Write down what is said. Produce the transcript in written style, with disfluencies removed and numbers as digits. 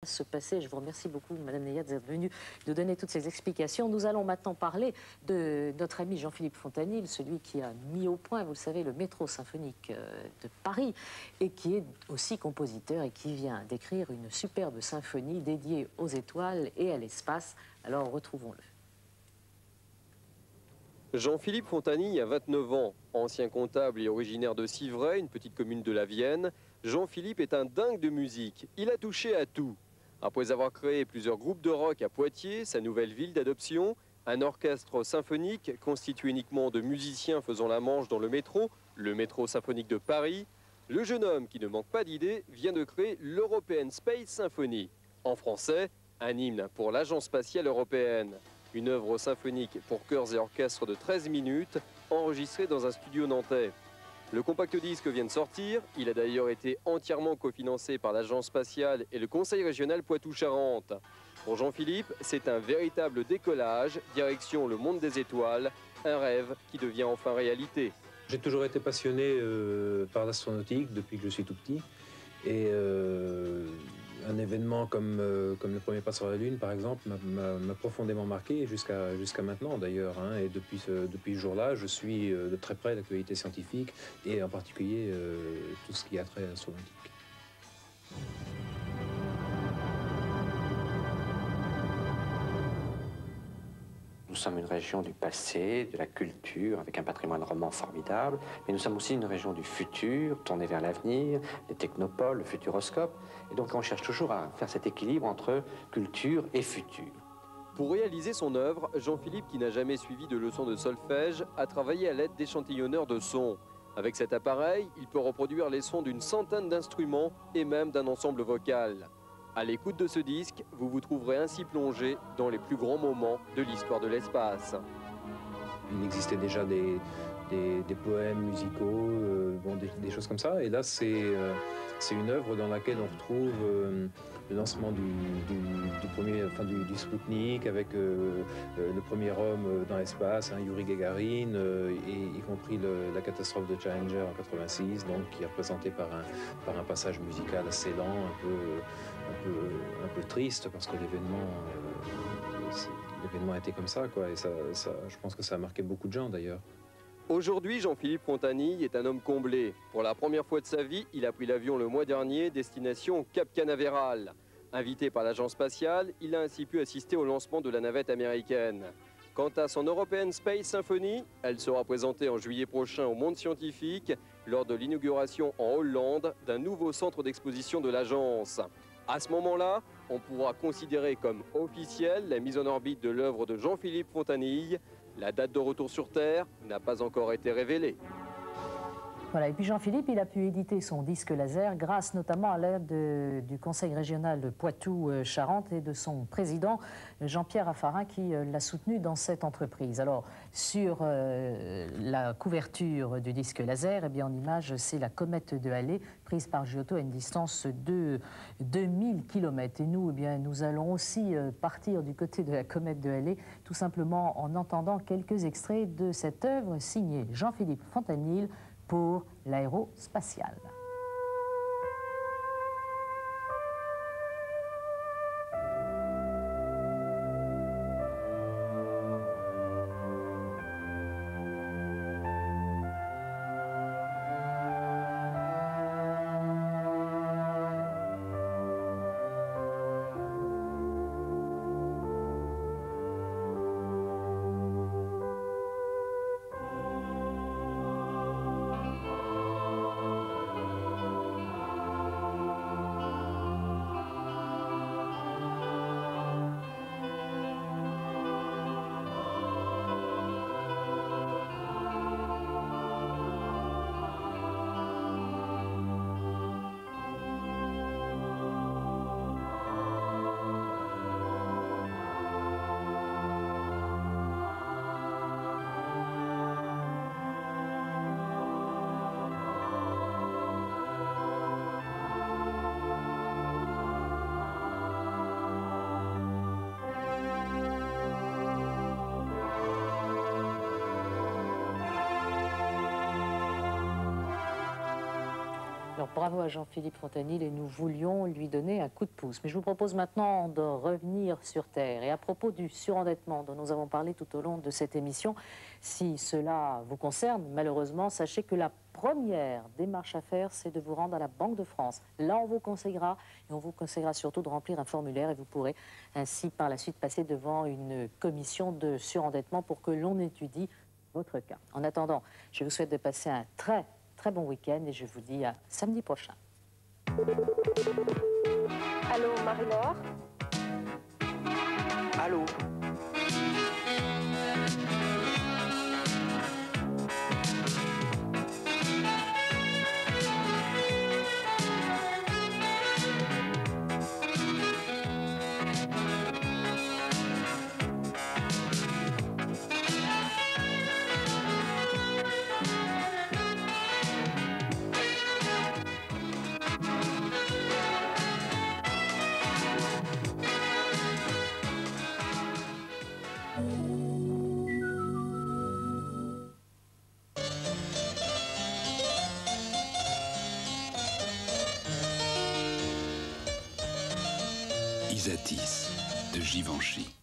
Se passer. Je vous remercie beaucoup, Madame Neyat, d'être venue nous donner toutes ces explications. Nous allons maintenant parler de notre ami Jean-Philippe Fontanille, celui qui a mis au point, vous le savez, le métro symphonique de Paris et qui est aussi compositeur et qui vient d'écrire une superbe symphonie dédiée aux étoiles et à l'espace. Alors, retrouvons-le. Jean-Philippe Fontanille a 29 ans. Ancien comptable et originaire de Civray, une petite commune de la Vienne, Jean-Philippe est un dingue de musique. Il a touché à tout. Après avoir créé plusieurs groupes de rock à Poitiers, sa nouvelle ville d'adoption, un orchestre symphonique constitué uniquement de musiciens faisant la manche dans le métro symphonique de Paris, le jeune homme qui ne manque pas d'idées vient de créer l'European Space Symphony. En français, un hymne pour l'Agence spatiale européenne. Une œuvre symphonique pour chœurs et orchestres de 13 minutes, enregistrée dans un studio nantais. Le compact disque vient de sortir, il a d'ailleurs été entièrement cofinancé par l'Agence spatiale et le Conseil régional Poitou-Charentes. Pour Jean-Philippe, c'est un véritable décollage, direction le monde des étoiles, un rêve qui devient enfin réalité. J'ai toujours été passionné par l'astronautique depuis que je suis tout petit. Et un événement comme le premier pas sur la Lune, par exemple, m'a profondément marqué jusqu'à maintenant d'ailleurs. Et depuis ce jour-là, je suis de très près l'actualité scientifique et en particulier tout ce qui a trait à l'astronautique. Nous sommes une région du passé, de la culture, avec un patrimoine roman formidable, mais nous sommes aussi une région du futur, tournée vers l'avenir, les technopoles, le futuroscope. Et donc on cherche toujours à faire cet équilibre entre culture et futur. Pour réaliser son œuvre, Jean-Philippe, qui n'a jamais suivi de leçons de solfège, a travaillé à l'aide d'échantillonneurs de sons. Avec cet appareil, il peut reproduire les sons d'une centaine d'instruments et même d'un ensemble vocal. À l'écoute de ce disque, vous vous trouverez ainsi plongé dans les plus grands moments de l'histoire de l'espace. Il existait déjà des poèmes musicaux, des choses comme ça. Et là, c'est une œuvre dans laquelle on retrouve le lancement du Spoutnik avec le premier homme dans l'espace, Yuri Gagarin, y compris la catastrophe de Challenger en 86, donc qui est représentée par un passage musical assez lent, un peu triste, parce que l'événement était comme ça, quoi. Et je pense que ça a marqué beaucoup de gens, d'ailleurs. Aujourd'hui, Jean-Philippe Fontanille est un homme comblé. Pour la première fois de sa vie, il a pris l'avion le mois dernier, destination Cap Canaveral. Invité par l'agence spatiale, il a ainsi pu assister au lancement de la navette américaine. Quant à son European Space Symphony, elle sera présentée en juillet prochain au Monde Scientifique lors de l'inauguration en Hollande d'un nouveau centre d'exposition de l'agence. À ce moment-là, on pourra considérer comme officielle la mise en orbite de l'œuvre de Jean-Philippe Fontanille. La date de retour sur Terre n'a pas encore été révélée. Voilà, et puis Jean-Philippe, il a pu éditer son disque laser grâce notamment à l'aide du Conseil régional de Poitou-Charentes et de son président Jean-Pierre Raffarin qui l'a soutenu dans cette entreprise. Alors, sur la couverture du disque laser, eh bien, en image, c'est la comète de Halley prise par Giotto à une distance de 2000 km. Et nous, eh bien, nous allons aussi partir du côté de la comète de Halley, tout simplement en entendant quelques extraits de cette œuvre signée Jean-Philippe Fontanille pour l'aérospatiale. Bravo à Jean-Philippe Fontanille et nous voulions lui donner un coup de pouce. Mais je vous propose maintenant de revenir sur Terre. Et à propos du surendettement dont nous avons parlé tout au long de cette émission, si cela vous concerne, malheureusement, sachez que la première démarche à faire, c'est de vous rendre à la Banque de France. Là, on vous conseillera, et on vous conseillera surtout de remplir un formulaire et vous pourrez ainsi par la suite passer devant une commission de surendettement pour que l'on étudie votre cas. En attendant, je vous souhaite de passer un très bon week-end et je vous dis à samedi prochain. Allô, Marie-Laure? Allô? Isatis de Givenchy.